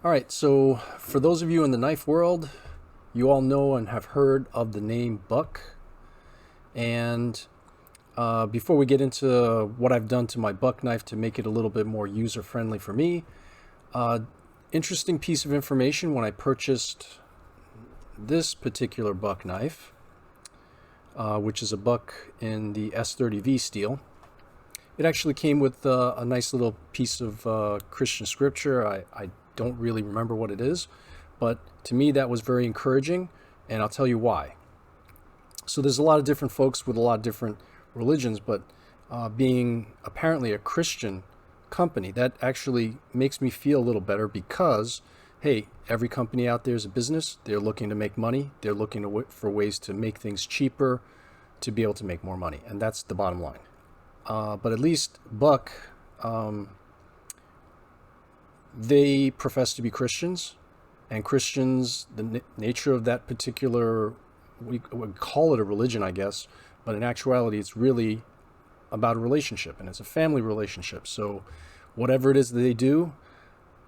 All right, so for those of you in the knife world, you all know and have heard of the name Buck. And before we get into what I've done to my Buck knife to make it a little bit more user-friendly for me, interesting piece of information: when I purchased this particular Buck knife, which is a Buck in the S30V steel, it actually came with a nice little piece of Christian scripture. I don't really remember what it is, but to me that was very encouraging, and I'll tell you why. So there's a lot of different folks with a lot of different religions, but being apparently a Christian company, that actually makes me feel a little better because, hey, every company out there is a business. They're looking to make money. They're looking for ways to make things cheaper to be able to make more money, and that's the bottom line. But at least Buck, they profess to be Christians, and Christians, the nature of that particular, we would call it a religion, I guess, but in actuality, it's really about a relationship, and it's a family relationship. So whatever it is that they do,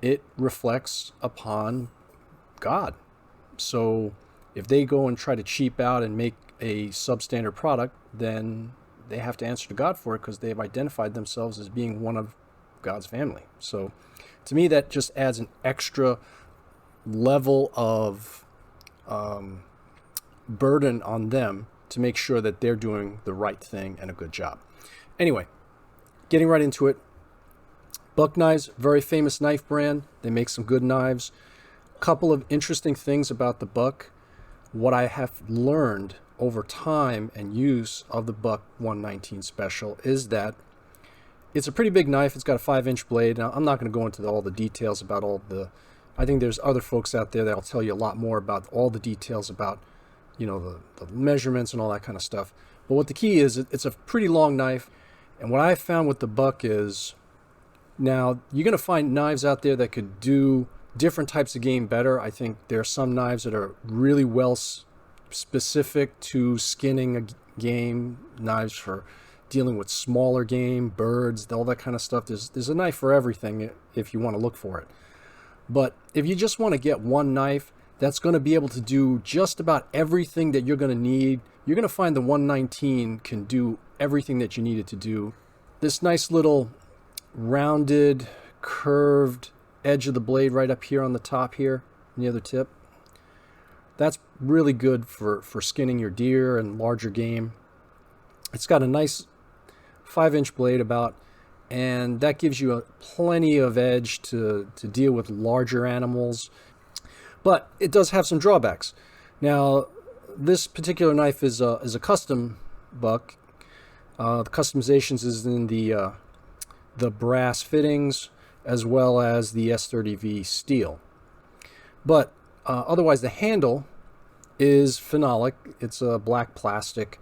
it reflects upon God. So if they go and try to cheap out and make a substandard product, then they have to answer to God for it because they have identified themselves as being one of God's family. So to me, that just adds an extra level of burden on them to make sure that they're doing the right thing and a good job. Anyway, getting right into it. Buck Knives, very famous knife brand. They make some good knives. A couple of interesting things about the Buck. What I have learned over time and use of the Buck 119 Special is that it's a pretty big knife. It's got a 5-inch blade. Now, I'm not going to go into all the details about I think there's other folks out there that'll tell you a lot more about all the details about, the measurements and all that kind of stuff. But what the key is, it's a pretty long knife. And what I found with the Buck is, now you're going to find knives out there that could do different types of game better. I think there are some knives that are really well specific to skinning a game, knives for dealing with smaller game, birds, all that kind of stuff. There's a knife for everything if you want to look for it. But if you just want to get one knife that's going to be able to do just about everything that you're going to need, you're going to find the 119 can do everything that you need it to do. This nice little rounded, curved edge of the blade right up here on the top here, near the tip, that's really good for skinning your deer and larger game. It's got a nice 5-inch blade about, and that gives you plenty of edge to deal with larger animals. But it does have some drawbacks. Now, this particular knife is a custom Buck. The customizations is in the brass fittings as well as the S30V steel. But otherwise, the handle is phenolic. It's a black plastic.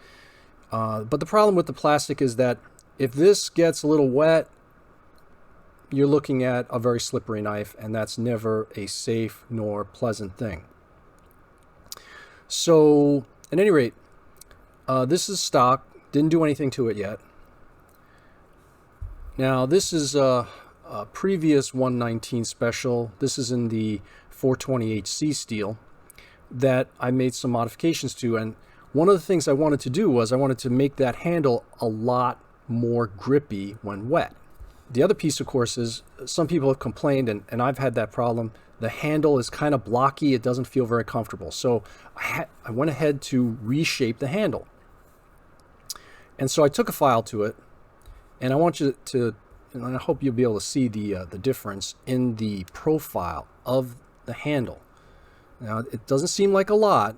But the problem with the plastic is that if this gets a little wet, you're looking at a very slippery knife, and that's never a safe nor pleasant thing. So, at any rate, this is stock. Didn't do anything to it yet. Now, this is a previous 119 Special. This is in the 420HC steel that I made some modifications to, and one of the things I wanted to do was I wanted to make that handle a lot more grippy when wet. The other piece, of course, is some people have complained, and I've had that problem. The handle is kind of blocky. It doesn't feel very comfortable. So I went ahead to reshape the handle. And so I took a file to it, and I want you to, and I hope you'll be able to see the difference in the profile of the handle. Now, it doesn't seem like a lot,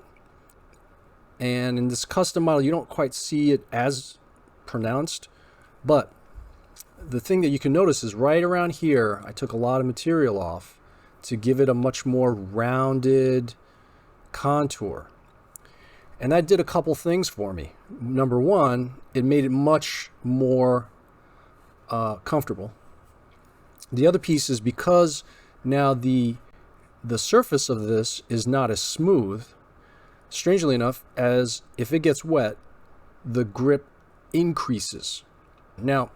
and in this custom model, you don't quite see it as pronounced, but the thing that you can notice is right around here, I took a lot of material off to give it a much more rounded contour. And that did a couple things for me. Number one, it made it much more comfortable. The other piece is because now the surface of this is not as smooth, strangely enough, as if it gets wet, the grip increases. Now,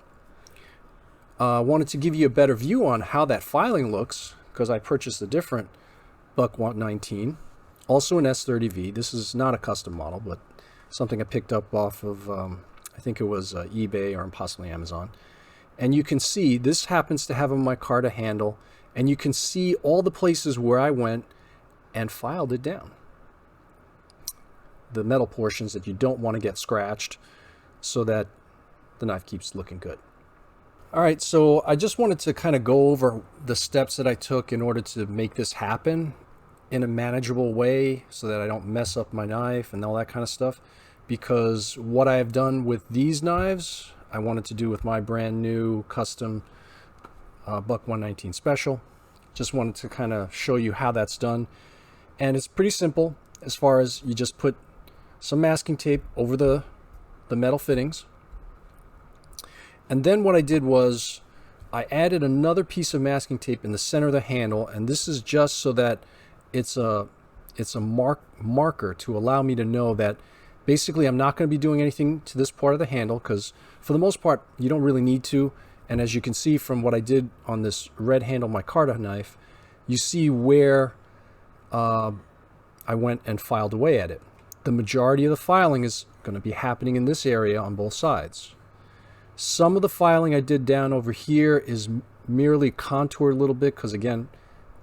I wanted to give you a better view on how that filing looks because I purchased a different Buck 119, also an S30V. This is not a custom model, but something I picked up off of, I think it was eBay or possibly Amazon. And you can see this happens to have a micarta handle, and you can see all the places where I went and filed it down. The metal portions that you don't want to get scratched so that the knife keeps looking good. All right, so I just wanted to kind of go over the steps that I took in order to make this happen in a manageable way so that I don't mess up my knife and all that kind of stuff. Because what I have done with these knives, I wanted to do with my brand new custom Buck 119 Special. Just wanted to kind of show you how that's done. And it's pretty simple as far as you just put some masking tape over the metal fittings. And then what I did was I added another piece of masking tape in the center of the handle, and this is just so that it's a marker to allow me to know that basically I'm not going to be doing anything to this part of the handle, because for the most part you don't really need to. And as you can see from what I did on this red handle micarta knife, you see where I went and filed away at it. The majority of the filing is going to be happening in this area on both sides. Some of the filing I did down over here is merely contoured a little bit because, again,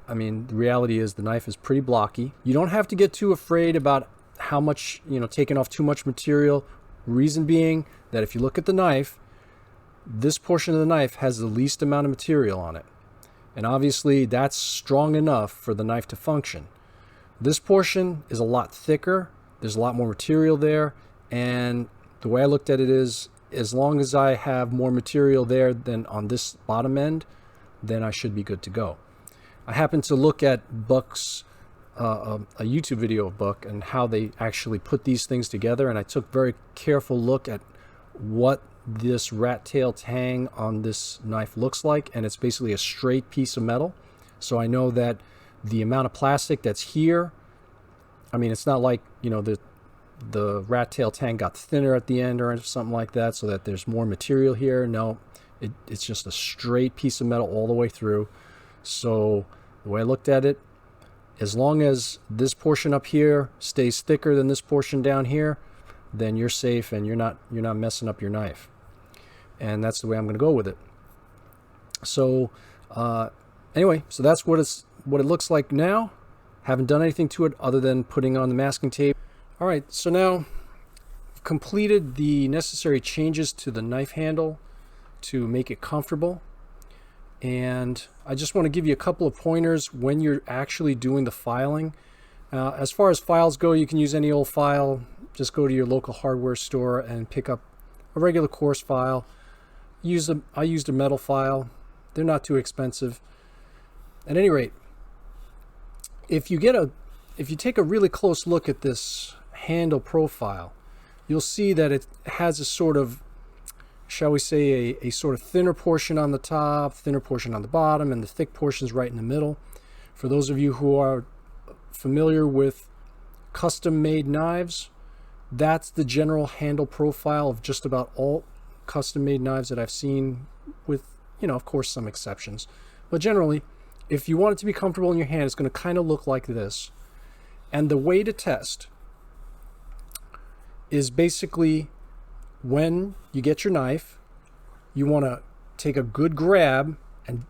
I mean, the reality is the knife is pretty blocky. You don't have to get too afraid about how much, taking off too much material. Reason being that if you look at the knife, this portion of the knife has the least amount of material on it. And obviously that's strong enough for the knife to function. This portion is a lot thicker. There's a lot more material there. And the way I looked at it is, as long as I have more material there than on this bottom end, then I should be good to go. I happened to look at Buck's, a YouTube video of Buck and how they actually put these things together, and I took a very careful look at what this rat tail tang on this knife looks like, and it's basically a straight piece of metal. So I know that the amount of plastic that's here, I mean, it's not like, the rat tail tang got thinner at the end or something like that so that there's more material here. No, it's just a straight piece of metal all the way through. So the way I looked at it, as long as this portion up here stays thicker than this portion down here, then you're safe and you're not messing up your knife. And that's the way I'm going to go with it. So anyway, so that's what it looks like now. Haven't done anything to it other than putting on the masking tape. All right, so now I've completed the necessary changes to the knife handle to make it comfortable. And I just want to give you a couple of pointers when you're actually doing the filing. As far as files go, you can use any old file. Just go to your local hardware store and pick up a regular coarse file. I used a metal file. They're not too expensive. At any rate, if you take a really close look at this handle profile, you'll see that it has a sort of, shall we say, a sort of thinner portion on the top, thinner portion on the bottom, and the thick portions right in the middle. For those of you who are familiar with custom-made knives, that's the general handle profile of just about all custom-made knives that I've seen, with, of course, some exceptions. But generally, if you want it to be comfortable in your hand, it's going to kind of look like this. And the way to test is basically when you get your knife, you want to take a good grab and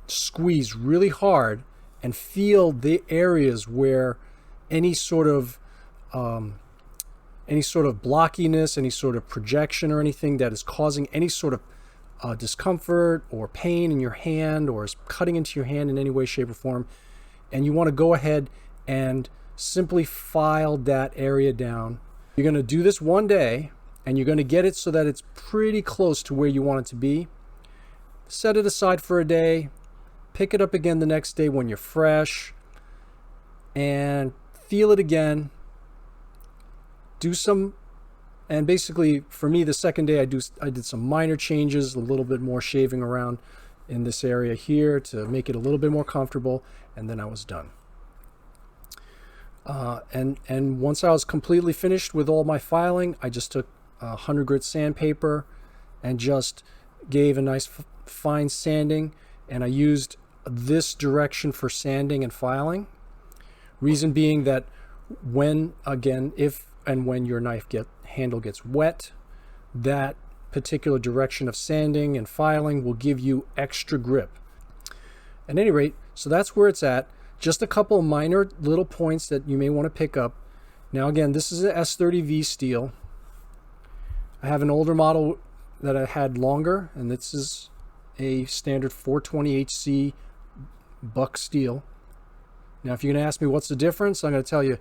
squeeze really hard and feel the areas where any sort of blockiness, any sort of projection or anything that is causing any sort of discomfort or pain in your hand or is cutting into your hand in any way, shape, or form. And you want to go ahead and simply file that area down. You're going to do this one day, and you're going to get it so that it's pretty close to where you want it to be. Set it aside for a day. Pick it up again the next day when you're fresh, and feel it again. Do some, and basically for me, the second day I did some minor changes, a little bit more shaving around in this area here to make it a little bit more comfortable, and then I was done. And once I was completely finished with all my filing, I just took 100 grit sandpaper and just gave a nice fine sanding, and I used this direction for sanding and filing. Reason being that when, again, if and when your knife handle gets wet, that particular direction of sanding and filing will give you extra grip. At any rate, so that's where it's at. Just a couple of minor little points that you may want to pick up. Now again, this is a S30V steel. I have an older model that I had longer, and this is a standard 420HC buck steel. Now if you're going to ask me what's the difference, I'm going to tell you,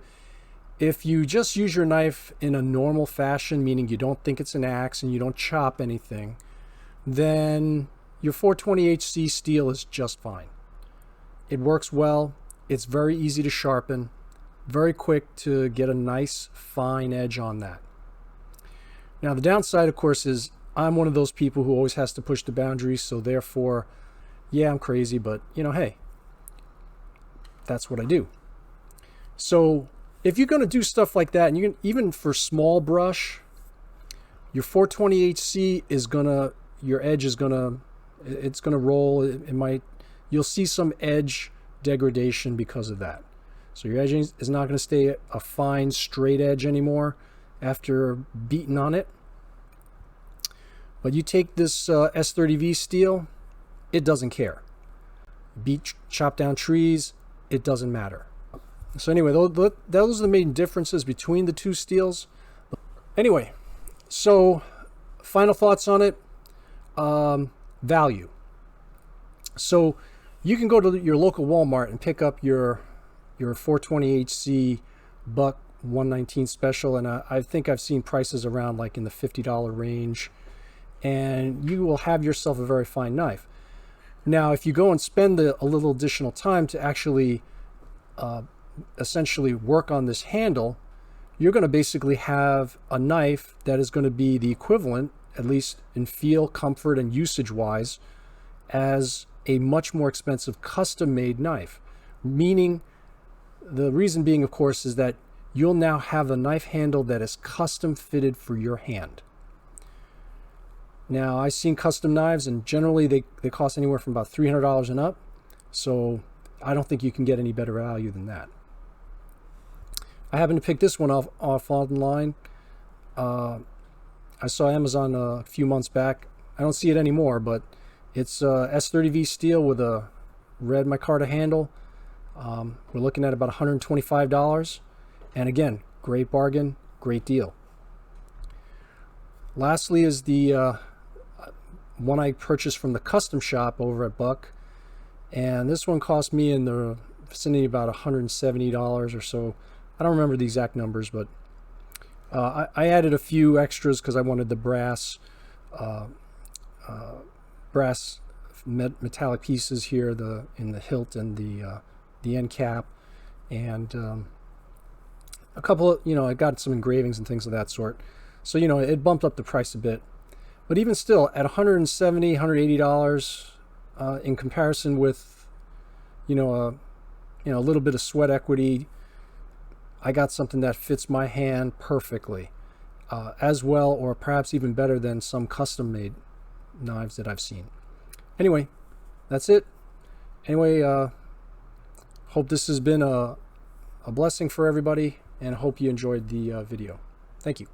if you just use your knife in a normal fashion, meaning you don't think it's an axe and you don't chop anything, then your 420HC steel is just fine. It works well. It's very easy to sharpen, very quick to get a nice fine edge on that. Now the downside, of course, is I'm one of those people who always has to push the boundaries, so therefore, yeah, I'm crazy, but hey, that's what I do. So if you're going to do stuff like that, and you can, even for small brush, your 420HC is gonna, your edge is gonna, it's gonna roll. It might, you'll see some edge degradation because of that. So your edge is not going to stay a fine straight edge anymore after beating on it. But you take this S30V steel, it doesn't care. Chop down trees, it doesn't matter. So anyway, those are the main differences between the two steels. Anyway, so final thoughts on it. Value. So you can go to your local Walmart and pick up your 420HC buck 119 special, and I think I've seen prices around like in the $50 range, and you will have yourself a very fine knife. Now if you go and spend a little additional time to actually essentially work on this handle, you're going to basically have a knife that is going to be the equivalent, at least in feel, comfort, and usage wise, as a much more expensive custom made knife. Meaning, the reason being, of course, is that you'll now have a knife handle that is custom fitted for your hand. Now I've seen custom knives, and generally they cost anywhere from about $300 and up, so I don't think you can get any better value than that. I happened to pick this one off online. I saw Amazon a few months back. I don't see it anymore, but it's S30V steel with a red micarta handle. We're looking at about $125, and again, great bargain, great deal. Lastly is the one I purchased from the custom shop over at Buck, and this one cost me in the vicinity about $170 or so. I don't remember the exact numbers, but I added a few extras because I wanted the brass metallic pieces here, in the hilt and the end cap, and a couple of, I got some engravings and things of that sort. So it bumped up the price a bit, but even still at $170, $180 in comparison with a little bit of sweat equity, I got something that fits my hand perfectly, as well or perhaps even better than some custom made knives that I've seen. Anyway, that's it. Anyway, hope this has been a blessing for everybody, and hope you enjoyed the video. Thank you.